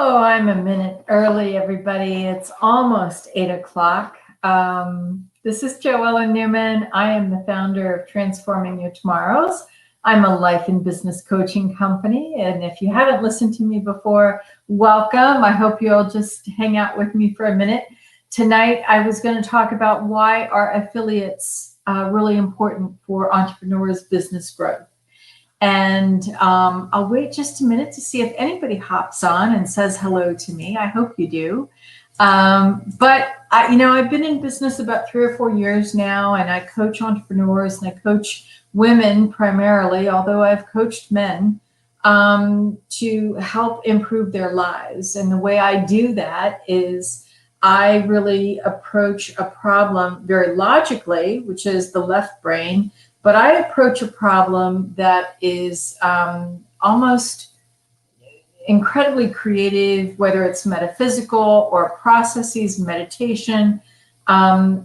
Oh, I'm a minute early, everybody. It's almost 8 o'clock. This is Joellen Newman. I am the founder of Transforming Your Tomorrows. I'm a life and business coaching company. And if you haven't listened to me before, welcome. I hope you'll just hang out with me for a minute. Tonight, I was going to talk about why are affiliates really important for entrepreneurs' business growth. And I'll wait just a minute to see if anybody hops on and says hello to me. I hope you do. But I've been in business about 3 or 4 years now, and I coach entrepreneurs and I coach women primarily, although I've coached men, to help improve their lives. And the way I do that is I really approach a problem very logically, which is the left brain. But I approach a problem that is almost incredibly creative, whether it's metaphysical or processes, meditation,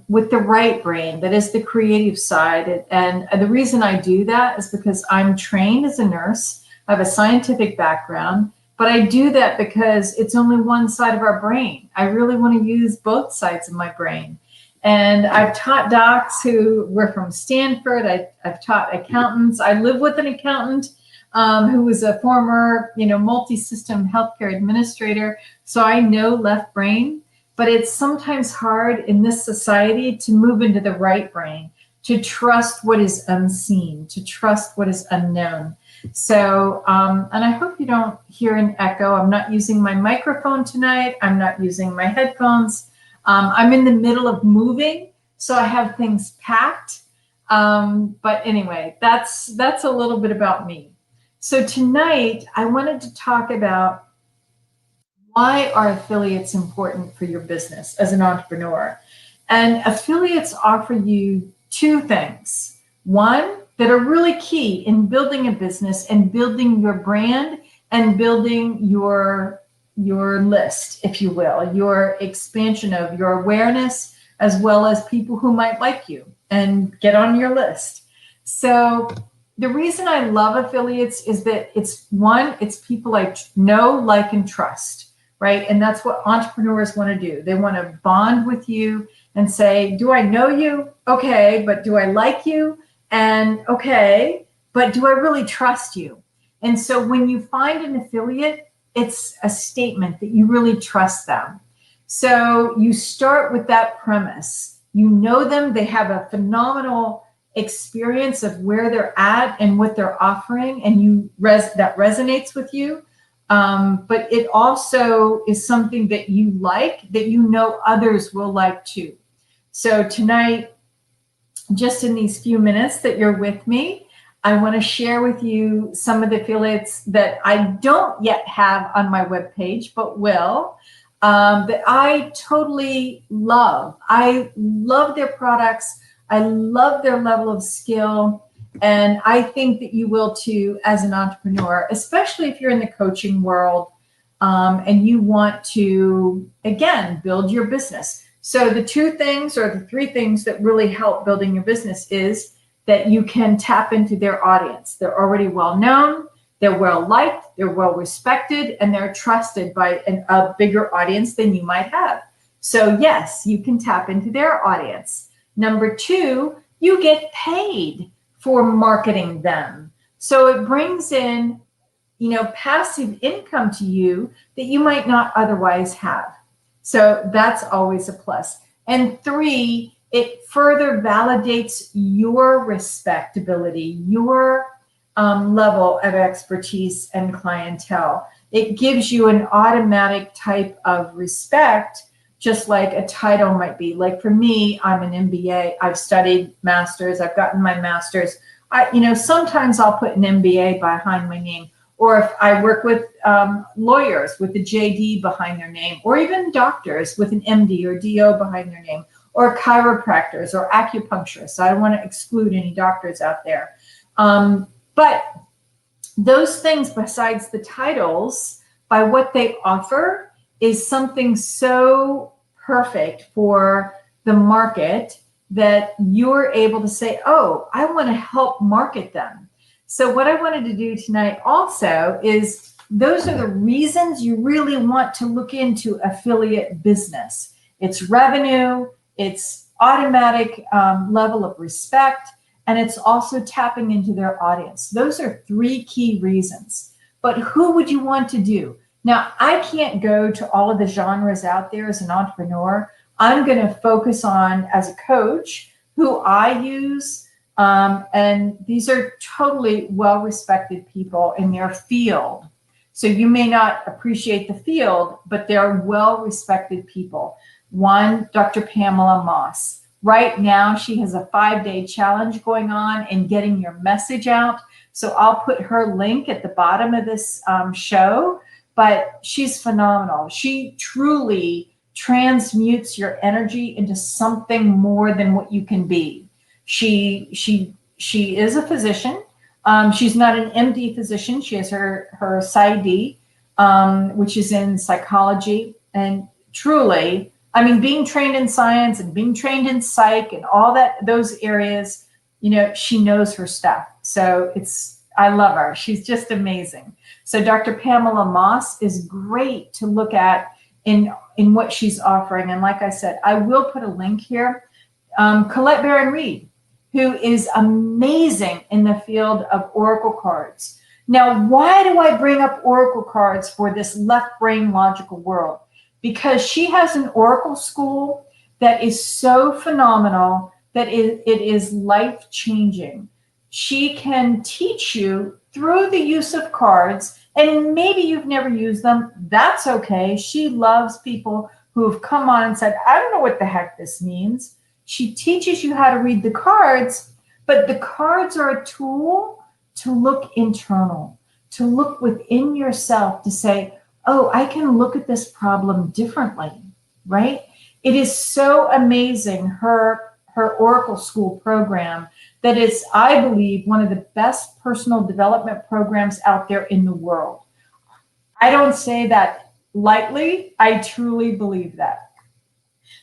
with the right brain, that is the creative side. And the reason I do that is because I'm trained as a nurse. I have a scientific background, but I do that because it's only one side of our brain. I really want to use both sides of my brain. And I've taught docs who were from Stanford. I've taught accountants. I live with an accountant who was a former, multi-system healthcare administrator. So I know left brain, but it's sometimes hard in this society to move into the right brain, to trust what is unseen, to trust what is unknown. So, and I hope you don't hear an echo. I'm not using my microphone tonight. I'm not using my headphones. I'm in the middle of moving, so I have things packed. But anyway, that's a little bit about me. So tonight, I wanted to talk about why are affiliates important for your business as an entrepreneur. And affiliates offer you two things. One, that are really key in building a business and building your brand and building your list, if you will, your expansion of your awareness, as well as people who might like you and get on your list. So the reason I love affiliates is that it's people I know, like, and trust, right? And that's what entrepreneurs want to do. They want to bond with you and say, do I know you? Okay, but do I like you? And okay, but do I really trust you? And so when you find an affiliate, it's a statement that you really trust them. So you start with that premise. You know them, they have a phenomenal experience of where they're at and what they're offering, and that resonates with you. But it also is something that you like, that you know others will like too. So tonight, just in these few minutes that you're with me, I want to share with you some of the affiliates that I don't yet have on my webpage, but will, that I totally love. I love their products. I love their level of skill. And I think that you will too as an entrepreneur, especially if you're in the coaching world and you want to, again, build your business. So the two things or the three things that really help building your business is that you can tap into their audience. They're already well known, they're well liked, they're well respected, and they're trusted by a bigger audience than you might have. So yes, you can tap into their audience. Number two, you get paid for marketing them. So it brings in, passive income to you that you might not otherwise have. So that's always a plus. And three, it further validates your respectability, your level of expertise and clientele. It gives you an automatic type of respect, just like a title might be. Like for me, I'm an MBA. I've studied masters. I've gotten my master's. Sometimes I'll put an MBA behind my name. Or if I work with lawyers with a JD behind their name, or even doctors with an MD or DO behind their name, or chiropractors or acupuncturists. I don't want to exclude any doctors out there. But those things, besides the titles, by what they offer, is something so perfect for the market that you're able to say, oh, I want to help market them. So what I wanted to do tonight also is Those are the reasons you really want to look into affiliate business. It's revenue, it's automatic level of respect, and it's also tapping into their audience. Those are 3 key reasons. But who would you want to do? Now, I can't go to all of the genres out there as an entrepreneur. I'm going to focus on, as a coach, who I use. And these are totally well-respected people in their field. So you may not appreciate the field, but they're well-respected people. One, Dr. Pamela Moss. Right now, she has a 5-day challenge going on in getting your message out. So I'll put her link at the bottom of this show, but she's phenomenal. She truly transmutes your energy into something more than what you can be. She is a physician. She's not an MD physician. She has her PsyD, which is in psychology. And truly, I mean, being trained in science and being trained in psych and all that, those areas, you know, she knows her stuff. So I love her. She's just amazing. So Dr. Pamela Moss is great to look at in what she's offering. And like I said, I will put a link here. Colette Baron-Reed, who is amazing in the field of oracle cards. Now, why do I bring up oracle cards for this left brain logical world? Because she has an oracle school that is so phenomenal that it is life-changing. She can teach you through the use of cards, and maybe you've never used them. That's okay. She loves people who have come on and said, I don't know what the heck this means. She teaches you how to read the cards, but the cards are a tool to look internal, to look within yourself, to say, oh, I can look at this problem differently, right? It is so amazing, her Oracle School program, that is, I believe, one of the best personal development programs out there in the world. I don't say that lightly. I truly believe that.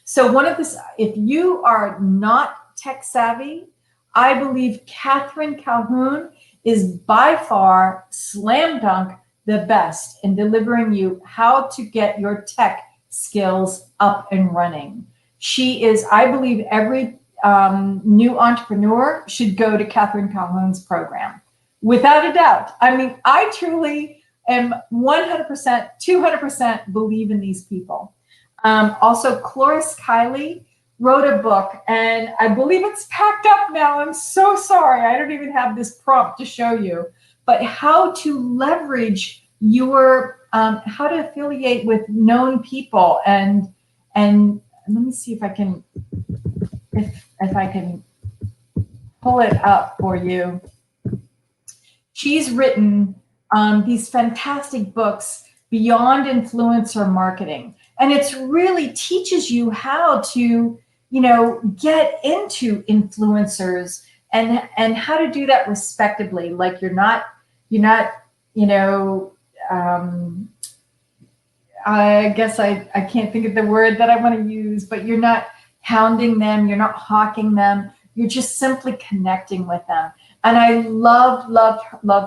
So if you are not tech savvy, I believe Catherine Calhoun is by far, slam dunk, the best in delivering you how to get your tech skills up and running. She is, I believe, every new entrepreneur should go to Catherine Calhoun's program, without a doubt. I mean, I truly am 100%, 200% believe in these people. Also, Cloris wrote a book, and I believe it's packed up now. I'm so sorry. I don't even have this prompt to show you. But how to leverage your, how to affiliate with known people, and let me see if I can, if I can pull it up for you. She's written these fantastic books beyond influencer marketing, and it's really teaches you how to, you know, get into influencers and how to do that respectably. Like you're not, you know, I guess I can't think of the word that I want to use, but you're not hounding them, you're not hawking them, you're just simply connecting with them. And I loved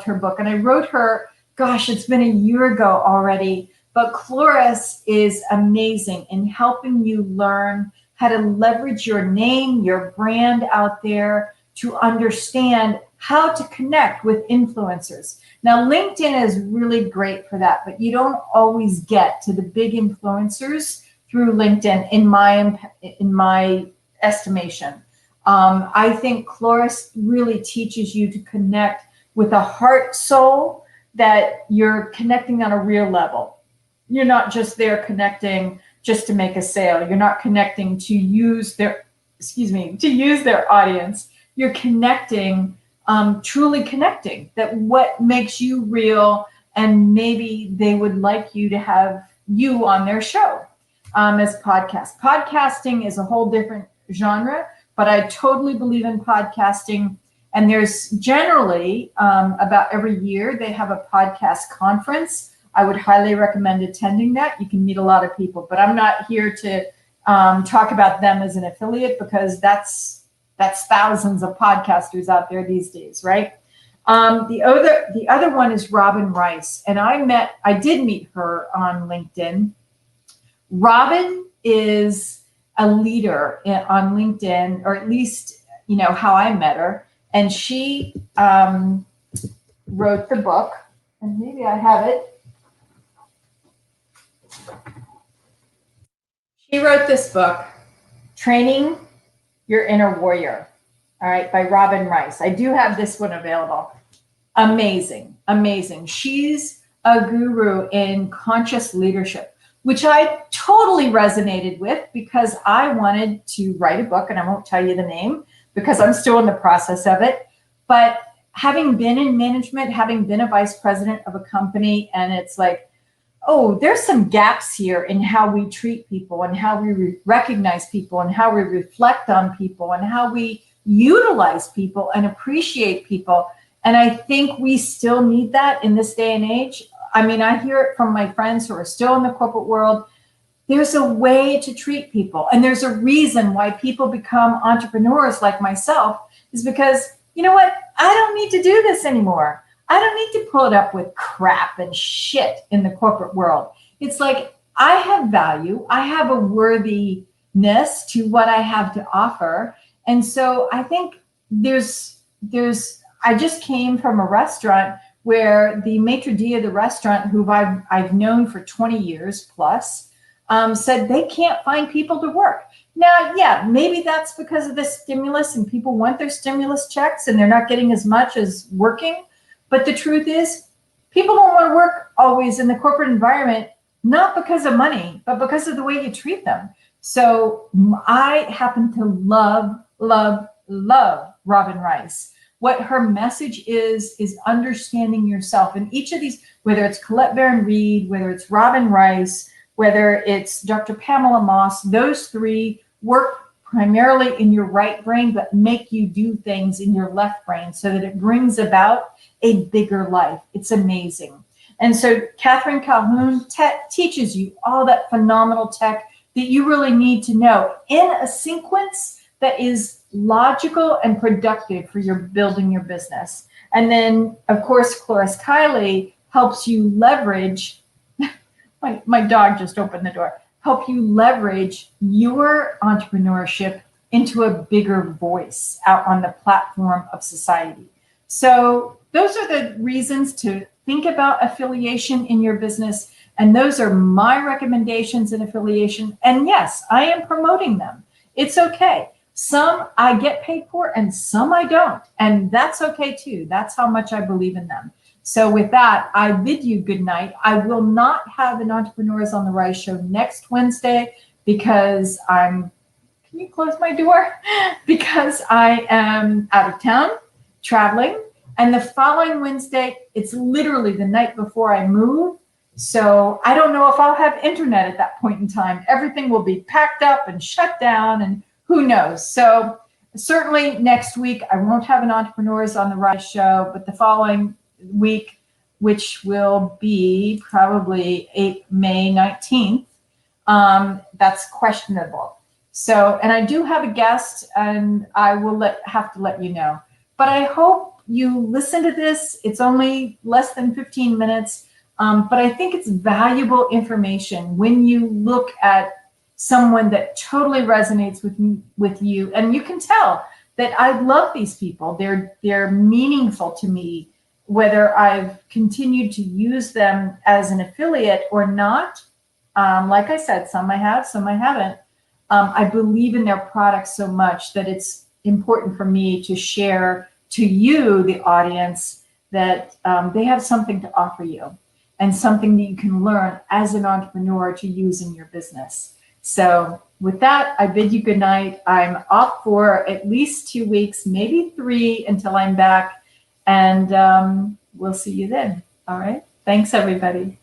her book. And I wrote her, gosh, it's been a year ago already, but Cloris is amazing in helping you learn how to leverage your name, your brand out there, to understand how to connect with influencers. Now, LinkedIn is really great for that, but you don't always get to the big influencers through LinkedIn, in my estimation. I think Cloris really teaches you to connect with a heart soul, that you're connecting on a real level. You're not just there connecting just to make a sale. You're not connecting to use their audience. You're connecting, truly connecting, that what makes you real, and maybe they would like you to have you on their show as podcast. Podcasting is a whole different genre, but I totally believe in podcasting. And there's generally about every year they have a podcast conference. I would highly recommend attending that. You can meet a lot of people, but I'm not here to talk about them as an affiliate, because that's thousands of podcasters out there these days, right? The other one is Robin Rice, and I did meet her on LinkedIn. Robin is a leader on LinkedIn, or at least, you know, how I met her. And she wrote the book, and maybe I have it. She wrote this book, Training Your Inner Warrior, all right, by Robin Rice. I do have this one available. Amazing, amazing. She's a guru in conscious leadership, which I totally resonated with because I wanted to write a book, and I won't tell you the name because I'm still in the process of it. But having been in management, having been a vice president of a company, and it's like, oh, there's some gaps here in how we treat people and how we recognize people and how we reflect on people and how we utilize people and appreciate people. And I think we still need that in this day and age. I mean, I hear it from my friends who are still in the corporate world. There's a way to treat people. And there's a reason why people become entrepreneurs like myself, is because, you know what? I don't need to do this anymore. I don't need to put up with crap and shit in the corporate world. It's like, I have value. I have a worthiness to what I have to offer. And so I think I just came from a restaurant where the maitre d' of the restaurant, who I've known for 20 years plus, said they can't find people to work. Now, yeah, maybe that's because of the stimulus and people want their stimulus checks and they're not getting as much as working. But the truth is, people don't want to work always in the corporate environment, not because of money, but because of the way you treat them. So I happen to love, love, love Robin Rice. What her message is understanding yourself. And each of these, whether it's Colette Baron Reed, whether it's Robin Rice, whether it's Dr. Pamela Moss, those three work primarily in your right brain, but make you do things in your left brain so that it brings about a bigger life. It's amazing. And so Catherine Calhoun teaches you all that phenomenal tech that you really need to know in a sequence that is logical and productive for your building your business. And then, of course, Cloris Kiley helps you leverage, my dog just opened the door, help you leverage your entrepreneurship into a bigger voice out on the platform of society. So those are the reasons to think about affiliation in your business. And those are my recommendations in affiliation. And yes, I am promoting them. It's okay. Some I get paid for and some I don't. And that's okay too. That's how much I believe in them. So with that, I bid you good night. I will not have an Entrepreneurs on the Rise show next Wednesday because can you close my door? Because I am out of town traveling. And the following Wednesday, it's literally the night before I move. So I don't know if I'll have internet at that point in time. Everything will be packed up and shut down and who knows? So certainly next week, I won't have an Entrepreneurs on the Rise show, but the following week, which will be probably May 19th, that's questionable. So, and I do have a guest and I will have to let you know. But I hope you listen to this. It's only less than 15 minutes, but I think it's valuable information when you look at someone that totally resonates with you. And you can tell that I love these people. They're meaningful to me, whether I've continued to use them as an affiliate or not. Like I said, some I have, some I haven't. I believe in their products so much that it's important for me to share to you, the audience, that they have something to offer you and something that you can learn as an entrepreneur to use in your business. So with that, I bid you good night. I'm off for at least 2 weeks, maybe 3 until I'm back. And we'll see you then. All right. Thanks, everybody.